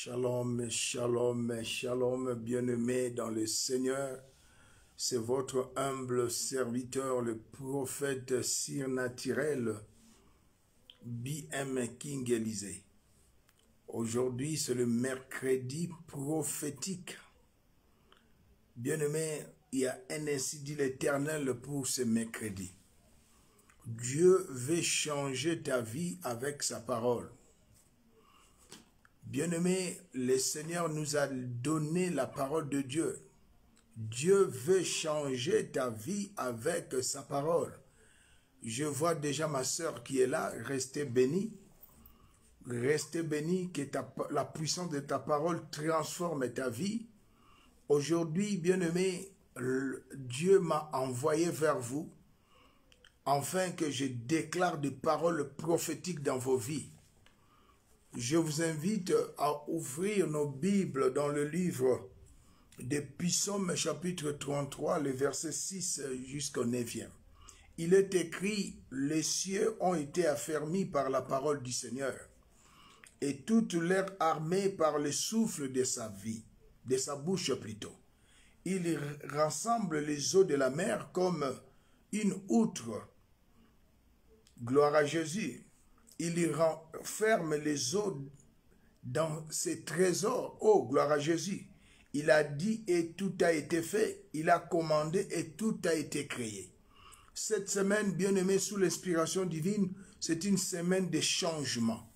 Shalom, shalom, shalom, bien-aimés dans le Seigneur. C'est votre humble serviteur, le prophète surnaturel, B.M. King Élysée. Aujourd'hui, c'est le mercredi prophétique. Bien-aimés, il y a un ainsi dit l'Éternel pour ce mercredi. Dieu veut changer ta vie avec sa parole. Bien-aimé, le Seigneur nous a donné la parole de Dieu. Dieu veut changer ta vie avec sa parole. Je vois déjà ma sœur qui est là. Restez bénie. Restez bénie, que la puissance de ta parole transforme ta vie. Aujourd'hui, bien-aimé, Dieu m'a envoyé vers vous afin que je déclare des paroles prophétiques dans vos vies. Je vous invite à ouvrir nos Bibles dans le livre des Psaumes chapitre 33, le verset 6 jusqu'au 9e. Il est écrit, les cieux ont été affermis par la parole du Seigneur et toute leur armée par le souffle de sa vie, de sa bouche plutôt. Il rassemble les eaux de la mer comme une outre. Gloire à Jésus. Il y renferme les eaux dans ses trésors. Oh, gloire à Jésus. Il a dit et tout a été fait. Il a commandé et tout a été créé. Cette semaine, bien-aimé, sous l'inspiration divine, c'est une semaine de changement.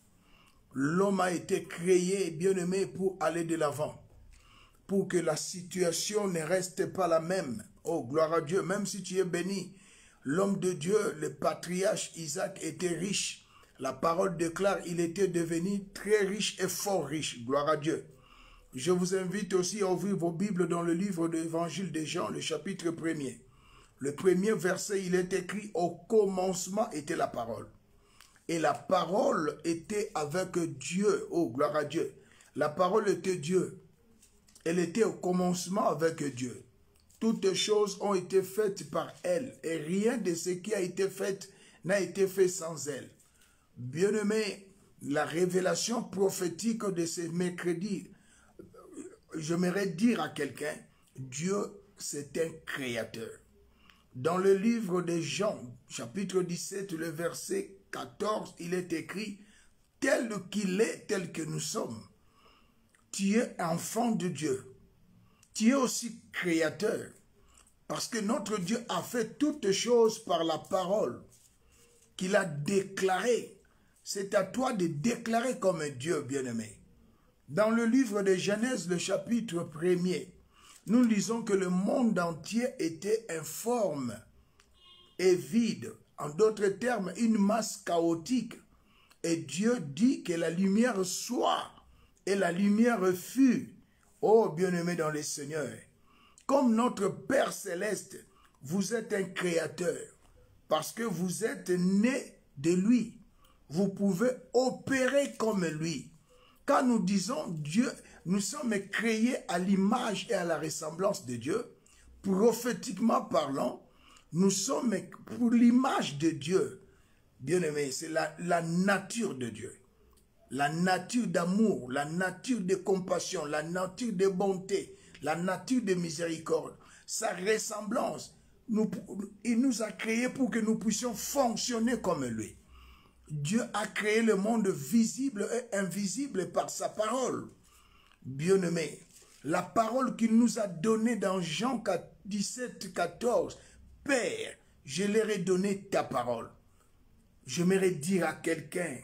L'homme a été créé, bien-aimé, pour aller de l'avant. Pour que la situation ne reste pas la même. Oh, gloire à Dieu. Même si tu es béni, l'homme de Dieu, le patriarche Isaac, était riche. La parole déclare, il était devenu très riche et fort riche. Gloire à Dieu. Je vous invite aussi à ouvrir vos Bibles dans le livre de l'Évangile de Jean, le chapitre 1er. Le premier verset, il est écrit, au commencement était la parole. Et la parole était avec Dieu. Oh, gloire à Dieu. La parole était Dieu. Elle était au commencement avec Dieu. Toutes choses ont été faites par elle. Et rien de ce qui a été fait n'a été fait sans elle. Bien-aimé, la révélation prophétique de ce mercredi, j'aimerais dire à quelqu'un, Dieu, c'est un créateur. Dans le livre de Jean, chapitre 17, le verset 14, il est écrit, tel qu'il est, tel que nous sommes. Tu es enfant de Dieu. Tu es aussi créateur. Parce que notre Dieu a fait toutes choses par la parole qu'il a déclarée. C'est à toi de déclarer comme Dieu, bien-aimé. Dans le livre de Genèse, le chapitre 1er, nous lisons que le monde entier était informe et vide. En d'autres termes, une masse chaotique. Et Dieu dit que la lumière soit, et la lumière fut. Oh, bien-aimé dans le Seigneur, comme notre Père Céleste, vous êtes un créateur, parce que vous êtes né de lui. Vous pouvez opérer comme lui. Quand nous disons Dieu, nous sommes créés à l'image et à la ressemblance de Dieu. Prophétiquement parlant, nous sommes pour l'image de Dieu. Bien-aimé, c'est la nature de Dieu. La nature d'amour, la nature de compassion, la nature de bonté, la nature de miséricorde. Sa ressemblance, il nous a créés pour que nous puissions fonctionner comme lui. Dieu a créé le monde visible et invisible par sa parole. Bien-aimé, la parole qu'il nous a donnée dans Jean 17, 14, Père, je leur ai donné ta parole. J'aimerais dire à quelqu'un,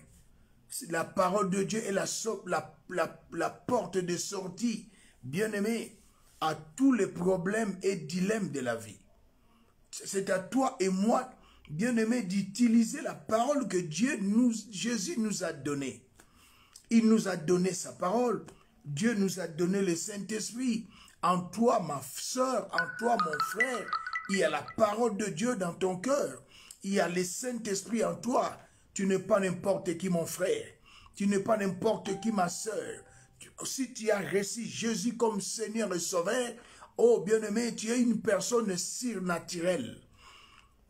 la parole de Dieu est la porte de sortie, bien-aimé, à tous les problèmes et dilemmes de la vie. C'est à toi et moi, bien-aimé, d'utiliser la parole que Jésus nous a donnée. Il nous a donné sa parole. Dieu nous a donné le Saint-Esprit. En toi, ma soeur, en toi, mon frère, il y a la parole de Dieu dans ton cœur. Il y a le Saint-Esprit en toi. Tu n'es pas n'importe qui, mon frère. Tu n'es pas n'importe qui, ma soeur. Si tu as reçu Jésus comme Seigneur et Sauveur, oh bien-aimé, tu es une personne surnaturelle.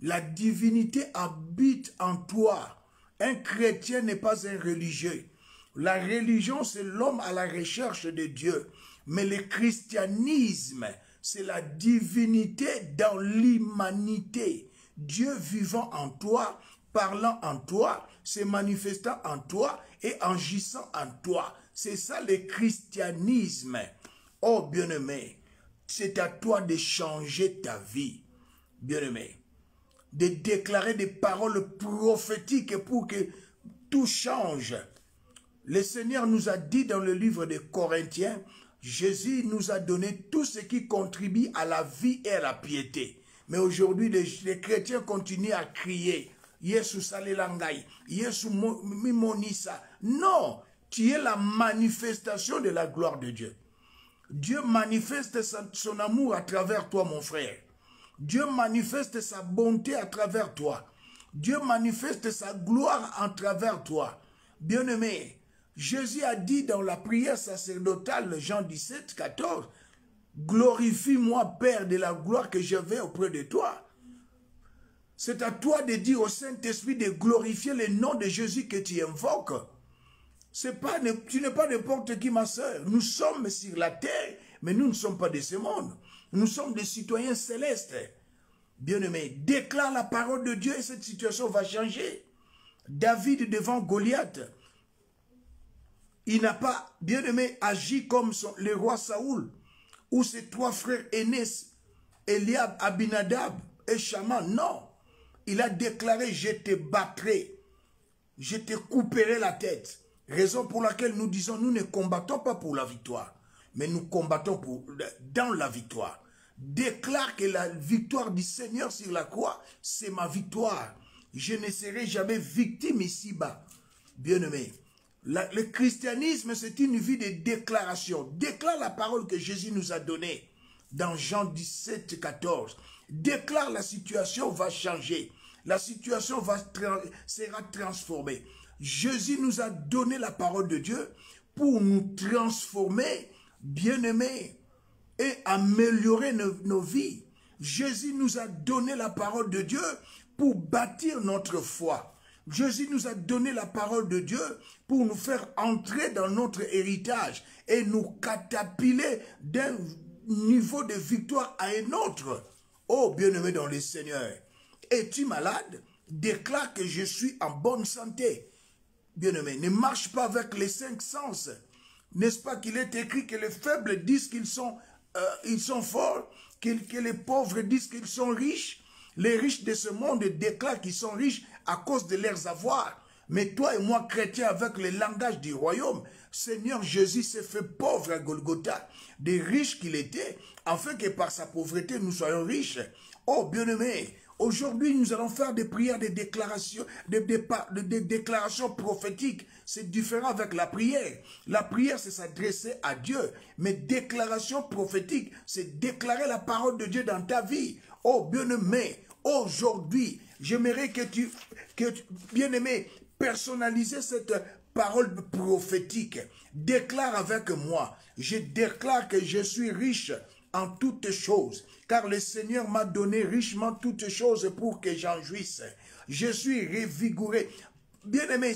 La divinité habite en toi. Un chrétien n'est pas un religieux. La religion, c'est l'homme à la recherche de Dieu. Mais le christianisme, c'est la divinité dans l'humanité. Dieu vivant en toi, parlant en toi, se manifestant en toi et agissant en toi. C'est ça le christianisme. Oh bien-aimé, c'est à toi de changer ta vie. Bien-aimé, de déclarer des paroles prophétiques pour que tout change. Le Seigneur nous a dit dans le livre des Corinthiens, Jésus nous a donné tout ce qui contribue à la vie et à la piété. Mais aujourd'hui, les chrétiens continuent à crier, Yesu salelangai, Yesu mimonisa. Non, tu es la manifestation de la gloire de Dieu. Dieu manifeste son amour à travers toi, mon frère. Dieu manifeste sa bonté à travers toi. Dieu manifeste sa gloire à travers toi. Bien-aimé, Jésus a dit dans la prière sacerdotale, Jean 17, 14, « Glorifie-moi, Père, de la gloire que je vais auprès de toi. » C'est à toi de dire au Saint-Esprit de glorifier le nom de Jésus que tu invoques. Tu n'es pas n'importe qui, ma soeur. Nous sommes sur la terre, mais nous ne sommes pas de ce monde. Nous sommes des citoyens célestes. Bien-aimé, déclare la parole de Dieu et cette situation va changer. David devant Goliath, il n'a pas, bien-aimé, agi comme le roi Saoul, ou ses trois frères aînés, Eliab, Abinadab et Shama. Non, il a déclaré, je te battrai, je te couperai la tête. Raison pour laquelle nous disons, nous ne combattons pas pour la victoire, mais nous combattons dans la victoire. Déclare que la victoire du Seigneur sur la croix, c'est ma victoire. Je ne serai jamais victime ici-bas. Bien-aimé, le christianisme, c'est une vie de déclaration. Déclare la parole que Jésus nous a donnée dans Jean 17, 14. Déclare la situation va changer. La situation sera transformée. Jésus nous a donné la parole de Dieu pour nous transformer, bien-aimés, et améliorer nos vies. Jésus nous a donné la parole de Dieu pour bâtir notre foi. Jésus nous a donné la parole de Dieu pour nous faire entrer dans notre héritage et nous catapulter d'un niveau de victoire à un autre. Oh, bien-aimé dans le Seigneur, es-tu malade? Déclare que je suis en bonne santé. Bien-aimé, ne marche pas avec les 5 sens. N'est-ce pas qu'il est écrit que les faibles disent qu'ils sont forts, que les pauvres disent qu'ils sont riches? Les riches de ce monde déclarent qu'ils sont riches à cause de leurs avoirs. Mais toi et moi, chrétiens, avec le langage du royaume, Seigneur Jésus s'est fait pauvre à Golgotha, des riches qu'il était, afin que par sa pauvreté, nous soyons riches. Oh, bien-aimés, aujourd'hui, nous allons faire des prières, des déclarations, des déclarations prophétiques. C'est différent avec la prière. La prière, c'est s'adresser à Dieu. Mais déclaration prophétique, c'est déclarer la parole de Dieu dans ta vie. Oh, bien-aimé, aujourd'hui, j'aimerais que tu bien-aimé, personnaliser cette parole prophétique. Déclare avec moi, je déclare que je suis riche en toutes choses, car le Seigneur m'a donné richement toutes choses pour que j'en jouisse. Je suis revigoré. Bien-aimé,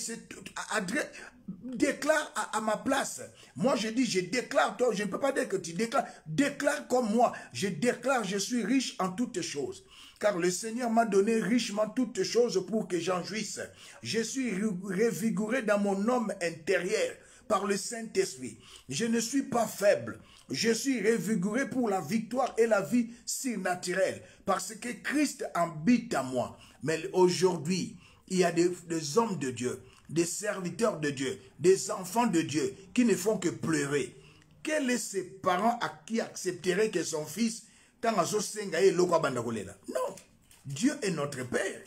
déclare à ma place. Moi, je dis, je déclare, toi, je ne peux pas dire que tu déclares. Déclare comme moi. Je déclare, je suis riche en toutes choses. Car le Seigneur m'a donné richement toutes choses pour que j'en jouisse. Je suis revigoré dans mon homme intérieur par le Saint-Esprit. Je ne suis pas faible. Je suis revigoré pour la victoire et la vie surnaturelle. Parce que Christ habite en moi. Mais aujourd'hui, il y a des hommes de Dieu, des serviteurs de Dieu, des enfants de Dieu qui ne font que pleurer. Quels sont ces parents qui accepteraient que son fils, non, Dieu est notre Père.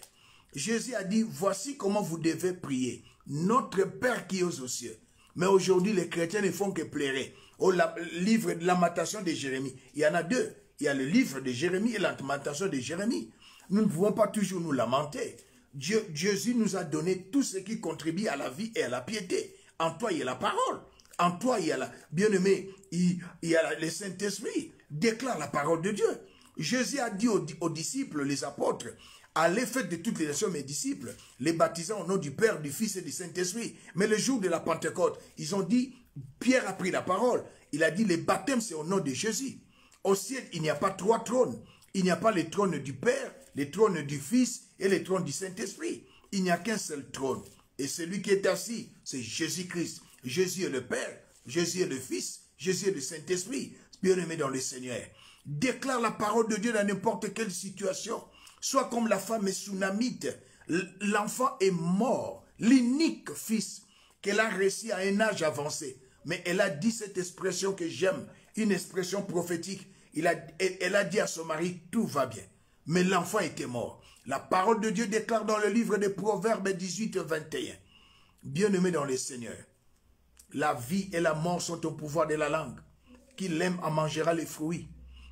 Jésus a dit, voici comment vous devez prier. Notre Père qui est aux cieux. Mais aujourd'hui, les chrétiens ne font que pleurer. Oh, le livre de lamentation de Jérémie. Il y en a deux. Il y a le livre de Jérémie et la lamentation de Jérémie. Nous ne pouvons pas toujours nous lamenter. Jésus nous a donné tout ce qui contribue à la vie et à la piété. En toi, il y a la parole. En toi, il y a la... Bien-aimé, il y a le Saint-Esprit. Déclare la parole de Dieu. Jésus a dit aux disciples, les apôtres, Allez, faites de toutes les nations mes disciples, les baptisant au nom du Père, du Fils et du Saint-Esprit. Mais le jour de la Pentecôte, ils ont dit, Pierre a pris la parole. Il a dit, les baptêmes, c'est au nom de Jésus. Au ciel, il n'y a pas 3 trônes. Il n'y a pas les trônes du Père, les trônes du Fils et les trônes du Saint-Esprit. Il n'y a qu'un seul trône. Et celui qui est assis, c'est Jésus-Christ. Jésus est le Père, Jésus est le Fils, Jésus est le Saint-Esprit. Bien-aimé dans le Seigneur, déclare la parole de Dieu dans n'importe quelle situation. Soit comme la femme est tsunamite, l'enfant est mort, l'unique fils qu'elle a réussi à un âge avancé. Mais elle a dit cette expression que j'aime, une expression prophétique. Elle a dit à son mari, tout va bien. Mais l'enfant était mort. La parole de Dieu déclare dans le livre des Proverbes 18 21. Bien-aimé dans le Seigneur, la vie et la mort sont au pouvoir de la langue. Qui l'aime en mangera les fruits.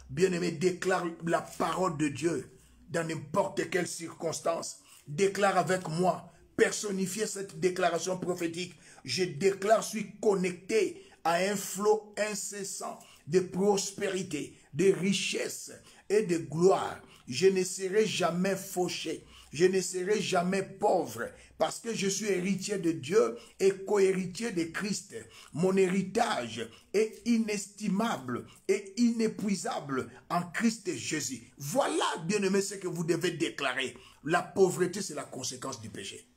Bien-aimé, déclare la parole de Dieu dans n'importe quelle circonstance. Déclare avec moi, personnifiez cette déclaration prophétique. Je déclare, suis connecté à un flot incessant de prospérité, de richesse et de gloire. Je ne serai jamais fauché. Je ne serai jamais pauvre parce que je suis héritier de Dieu et co-héritier de Christ. Mon héritage est inestimable et inépuisable en Christ Jésus. Voilà, bien-aimé, ce que vous devez déclarer. La pauvreté, c'est la conséquence du péché.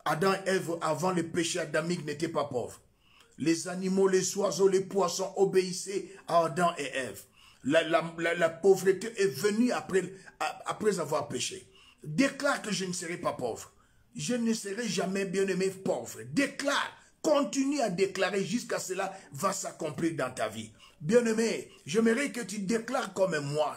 Adam et Ève, avant le péché adamique, n'étaient pas pauvres. Les animaux, les oiseaux, les poissons obéissaient à Adam et Ève. La pauvreté est venue après avoir péché. Déclare que je ne serai pas pauvre. Je ne serai jamais, bien-aimé, pauvre. Déclare, continue à déclarer jusqu'à cela va s'accomplir dans ta vie. Bien-aimé, j'aimerais que tu déclares comme moi,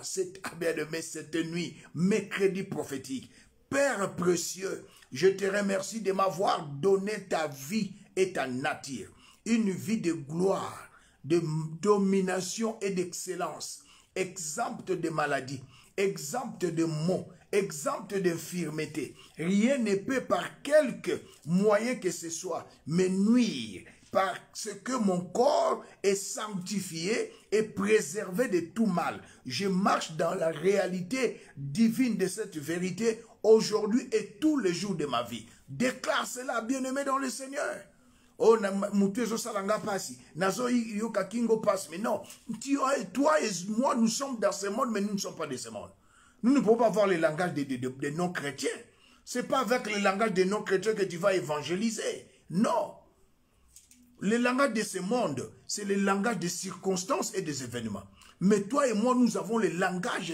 bien-aimé, cette nuit, mercredi prophétique. Père précieux, je te remercie de m'avoir donné ta vie et ta nature. Une vie de gloire, de domination et d'excellence, exempte de maladie, exempte de maux, exempte d'infirmité. Rien ne peut par quelque moyen que ce soit me nuire parce que mon corps est sanctifié et préservé de tout mal. Je marche dans la réalité divine de cette vérité aujourd'hui et tous les jours de ma vie. Déclare cela, bien-aimé dans le Seigneur. Oh, mais non, toi et moi, nous sommes dans ce monde, mais nous ne sommes pas de ce monde. Nous ne pouvons pas avoir le langage des non-chrétiens. Ce n'est pas avec le langage des non-chrétiens que tu vas évangéliser. Non. Le langage de ce monde, c'est le langage des circonstances et des événements. Mais toi et moi, nous avons le langage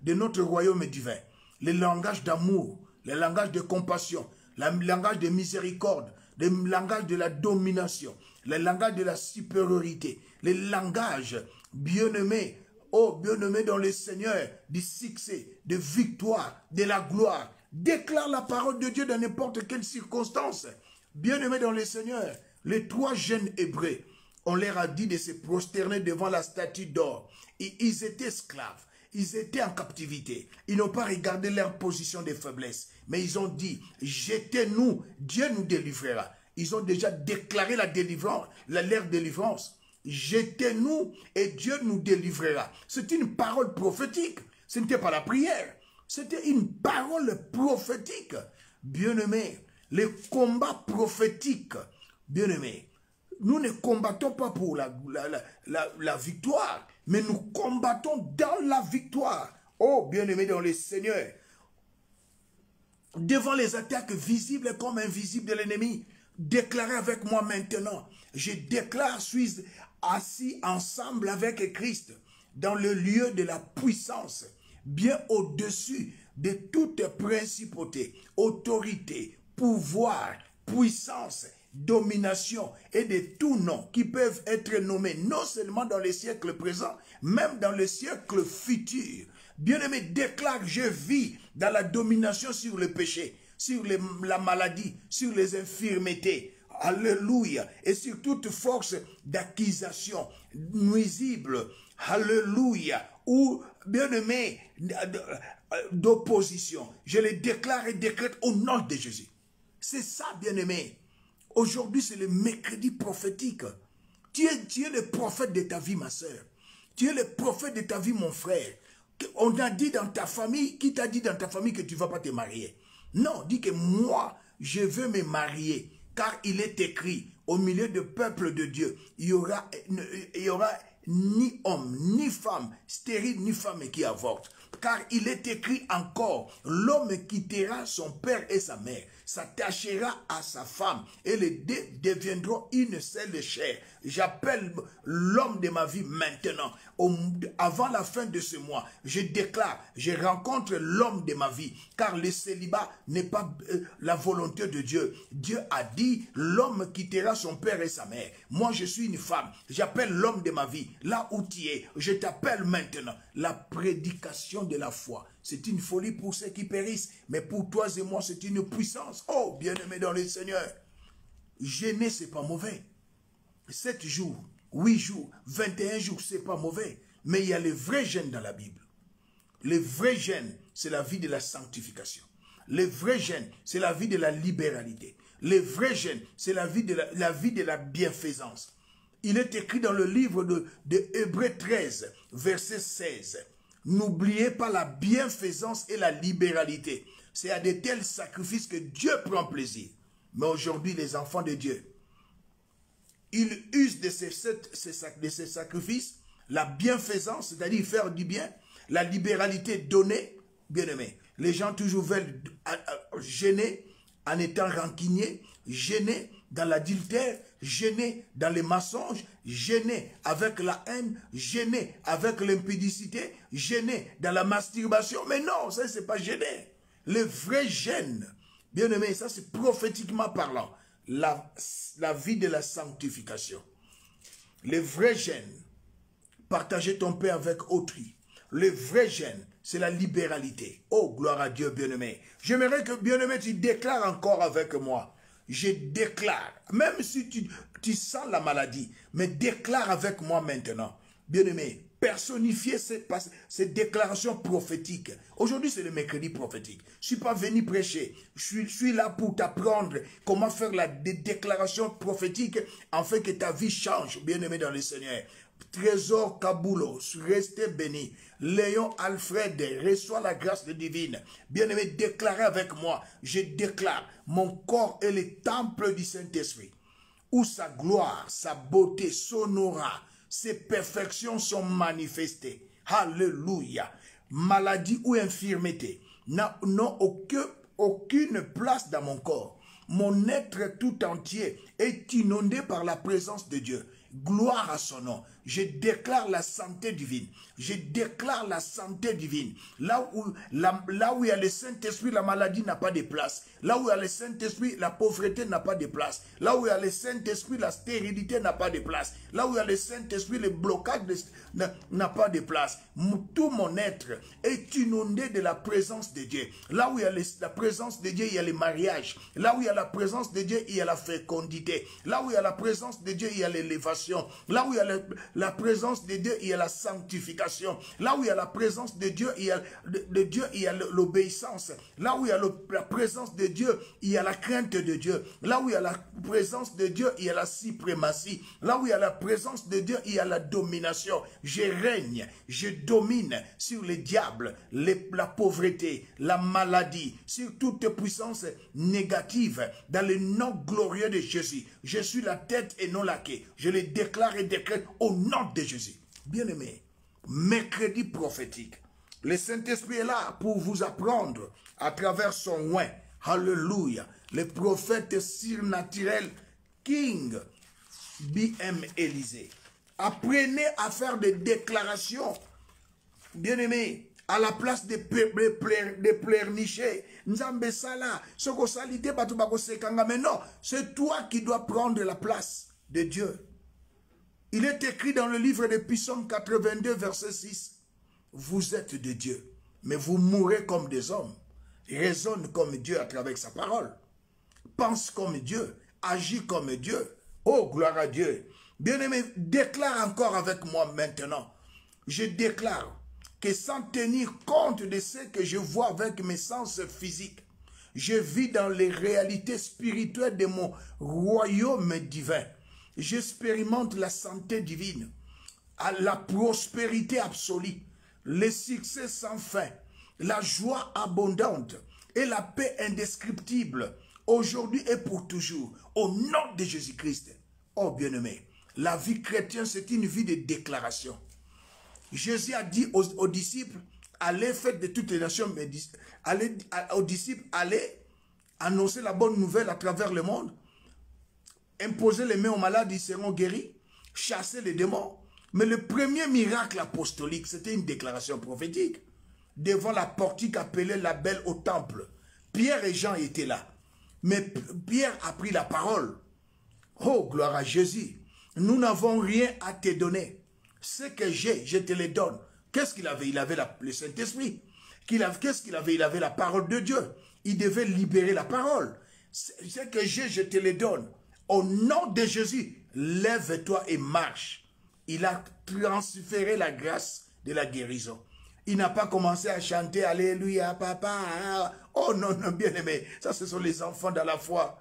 de notre royaume divin. Le langage d'amour, le langage de compassion, le langage de miséricorde, le langage de la domination, le langage de la supériorité, le langage, bien-aimé, oh bien-aimé dans le Seigneur, du succès, de victoire, de la gloire. Déclare la parole de Dieu dans n'importe quelle circonstance. Bien-aimé dans le Seigneur, les 3 jeunes Hébreux, on leur a dit de se prosterner devant la statue d'or. Et ils étaient esclaves. Ils étaient en captivité. Ils n'ont pas regardé leur position de faiblesse. Mais ils ont dit, jetez-nous, Dieu nous délivrera. Ils ont déjà déclaré la délivrance, leur délivrance. Jetez-nous et Dieu nous délivrera. C'est une parole prophétique. Ce n'était pas la prière. C'était une parole prophétique. Bien-aimé, les combats prophétiques, bien-aimé, nous ne combattons pas pour la victoire, mais nous combattons dans la victoire. Oh, bien-aimé dans le Seigneur, devant les attaques visibles comme invisibles de l'ennemi, déclarez avec moi maintenant. Je déclare, suis assis ensemble avec Christ dans le lieu de la puissance, bien au-dessus de toute principauté, autorité, pouvoir, puissance, domination et de tout nom qui peuvent être nommés non seulement dans les siècles présents, même dans les siècles futurs. Bien-aimé, déclare, je vis dans la domination sur le péché, sur la maladie, sur les infirmités. Alléluia. Et sur toute force d'accusation nuisible. Alléluia. Ou, bien-aimé, d'opposition. Je les déclare et décrète au nom de Jésus. C'est ça, bien-aimé. Aujourd'hui, c'est le mercredi prophétique. Tu es le prophète de ta vie, ma soeur. Tu es le prophète de ta vie, mon frère. On a dit dans ta famille, qui t'a dit dans ta famille que tu ne vas pas te marier? Non, dis que moi, je veux me marier. Car il est écrit, au milieu du peuple de Dieu, il y aura ni homme, ni femme, stérile, ni femme qui avorte. Car il est écrit encore, l'homme quittera son père et sa mère, s'attachera à sa femme, et les deux deviendront une seule chair. J'appelle l'homme de ma vie maintenant, avant la fin de ce mois, je déclare, je rencontre l'homme de ma vie, car le célibat n'est pas la volonté de Dieu. Dieu a dit, l'homme quittera son père et sa mère. Moi, je suis une femme, j'appelle l'homme de ma vie, là où tu es, je t'appelle maintenant. La prédication de la foi, c'est une folie pour ceux qui périssent, mais pour toi et moi, c'est une puissance. Oh, bien-aimé dans le Seigneur, jeûner, c'est pas mauvais. 7 jours, 8 jours, 21 jours, c'est pas mauvais. Mais il y a le vrai jeûne dans la Bible. Le vrai jeûne, c'est la vie de la sanctification. Le vrai jeûne, c'est la vie de la libéralité. Le vrai jeûne, c'est la vie de la bienfaisance. Il est écrit dans le livre de Hébreux 13, verset 16. N'oubliez pas la bienfaisance et la libéralité. C'est à de tels sacrifices que Dieu prend plaisir. Mais aujourd'hui, les enfants de Dieu, ils usent de ces sacrifices, la bienfaisance, c'est-à-dire faire du bien, la libéralité donnée, bien-aimé. Les gens toujours veulent gêner en étant rancuniers, gêner dans l'adultère, gêner dans les mensonges, gêner avec la haine, gêner avec l'impudicité, gêner dans la masturbation. Mais non, ça c'est pas gêner. Le vrai gêne, bien-aimé, ça c'est prophétiquement parlant, la vie de la sanctification. Le vrai gêne, partager ton pain avec autrui. Le vrai gêne, c'est la libéralité. Oh, gloire à Dieu, bien-aimé. J'aimerais que, bien-aimé, tu déclares encore avec moi. Je déclare, même si tu sens la maladie, mais déclare avec moi maintenant. Bien-aimé, personnifier ces déclarations prophétiques. Aujourd'hui, c'est le mercredi prophétique. Je ne suis pas venu prêcher. Je suis là pour t'apprendre comment faire des déclarations prophétiques afin que ta vie change, bien-aimé dans le Seigneur. Trésor Kaboulo, restez béni. Léon Alfred, reçois la grâce divine. Bien-aimé, déclarez avec moi. Je déclare, mon corps est le temple du Saint-Esprit, où sa gloire, sa beauté, son aura, ses perfections sont manifestées. Alléluia. Maladie ou infirmité n'ont aucune place dans mon corps. Mon être tout entier est inondé par la présence de Dieu. Gloire à son nom. Je déclare la santé divine. Je déclare la santé divine. Là où il y a le Saint-Esprit, la maladie n'a pas de place. Là où il y a le Saint-Esprit, la pauvreté n'a pas de place. Là où il y a le Saint-Esprit, la stérilité n'a pas de place. Là où il y a le Saint-Esprit, le blocage n'a pas de place. Tout mon être est inondé de la présence de Dieu. Là où il y a la présence de Dieu, il y a le mariage. Là où il y a la présence de Dieu, il y a la fécondité. Là où il y a la présence de Dieu, il y a l'élévation. Là où il y a la présence de Dieu, il y a la sanctification. Là où il y a la présence de Dieu, il y a l'obéissance. Là où il y a la présence de Dieu, il y a la crainte de Dieu. Là où il y a la présence de Dieu, il y a la suprématie. Là où il y a la présence de Dieu, il y a la domination. Je règne, je domine sur les diables, la pauvreté, la maladie, sur toute puissance négative, dans le nom glorieux de Jésus. Je suis la tête et non la queue. Je le déclare et décrète au nom de Jésus. Bien-aimé, mercredi prophétique. Le Saint-Esprit est là pour vous apprendre à travers son oint. Alléluia. Le prophète surnaturel King B.M. Élysée. Apprenez à faire des déclarations. Bien-aimé, à la place de pleurnicher. Nzambe sala, soko salite batu bako sekanga, mais non, c'est toi qui dois prendre la place de Dieu. Il est écrit dans le livre de Psaume 82, verset 6. Vous êtes de Dieu, mais vous mourrez comme des hommes. Raisonne comme Dieu à travers sa parole. Pense comme Dieu, agis comme Dieu. Oh, gloire à Dieu. Bien-aimé, déclare encore avec moi maintenant. Je déclare que sans tenir compte de ce que je vois avec mes sens physiques, je vis dans les réalités spirituelles de mon royaume divin. J'expérimente la santé divine, la prospérité absolue, le succès sans fin, la joie abondante et la paix indescriptible, aujourd'hui et pour toujours, au nom de Jésus-Christ. Oh bien-aimé, la vie chrétienne, c'est une vie de déclaration. Jésus a dit aux disciples, allez faire de toutes les nations, aux disciples, allez annoncer la bonne nouvelle à travers le monde, imposer les mains aux malades, ils seront guéris, chasser les démons. Mais le premier miracle apostolique, c'était une déclaration prophétique. Devant la portique appelée la Belle au temple, Pierre et Jean étaient là. Mais Pierre a pris la parole. Oh, gloire à Jésus. Nous n'avons rien à te donner. Ce que j'ai, je te le donne. Qu'est-ce qu'il avait? Il avait le Saint-Esprit. Qu'est-ce qu'il avait? Il avait la parole de Dieu. Il devait libérer la parole. Ce que j'ai, je te le donne. Au nom de Jésus, lève-toi et marche. Il a transféré la grâce de la guérison. Il n'a pas commencé à chanter « Alléluia, papa ». Oh non, non, bien aimé. Ça, ce sont les enfants dans la foi.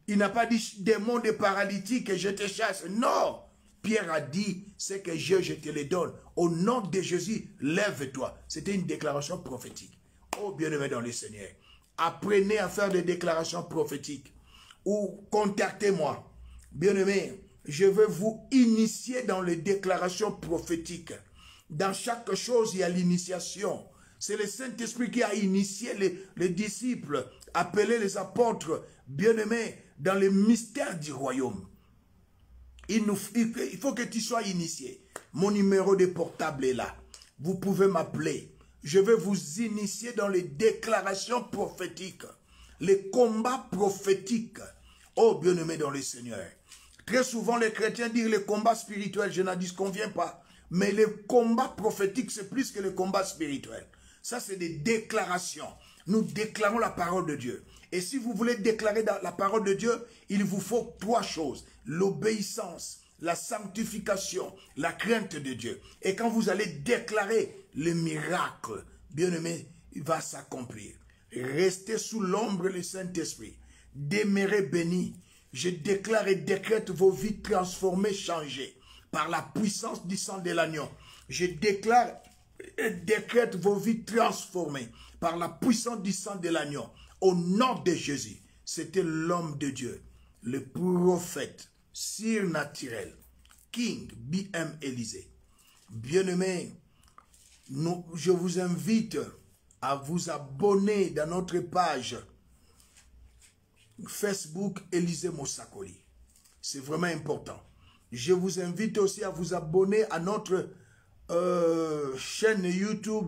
Il n'a pas dit « démon de paralytique, je te chasse ». Non. Pierre a dit « ce que j'ai, je te le donne ». Au nom de Jésus, lève-toi. C'était une déclaration prophétique. Oh, bien aimé dans le Seigneur. Apprenez à faire des déclarations prophétiques. Ou contactez-moi. Bien aimé, je veux vous initier dans les déclarations prophétiques. Dans chaque chose, il y a l'initiation. C'est le Saint-Esprit qui a initié les disciples, appelé les apôtres, bien-aimés, dans les mystères du royaume. Il faut que tu sois initié. Mon numéro de portable est là. Vous pouvez m'appeler. Je vais vous initier dans les déclarations prophétiques, les combats prophétiques. Oh, bien-aimé dans le Seigneur. Très souvent, les chrétiens disent les combats spirituels. Je n'en disconviens pas. Mais les combats prophétiques, c'est plus que les combats spirituels. Ça, c'est des déclarations. Nous déclarons la parole de Dieu. Et si vous voulez déclarer la parole de Dieu, il vous faut 3 choses. L'obéissance, la sanctification, la crainte de Dieu. Et quand vous allez déclarer le miracle, bien-aimé, il va s'accomplir. Restez sous l'ombre du Saint-Esprit. Demeurez bénis. Je déclare et décrète vos vies transformées, changées. Par la puissance du sang de l'agneau. Je déclare et décrète vos vies transformées par la puissance du sang de l'agneau. Au nom de Jésus, c'était l'homme de Dieu, le prophète surnaturel, King B.M. Élysée. Bien-aimés, je vous invite à vous abonner dans notre page Facebook Élysée Mosakoli. C'est vraiment important. Je vous invite aussi à vous abonner à notre chaîne YouTube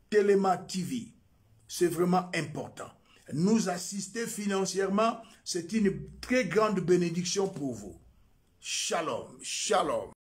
Téléma TV. C'est vraiment important. Nous assister financièrement, c'est une très grande bénédiction pour vous. Shalom, shalom.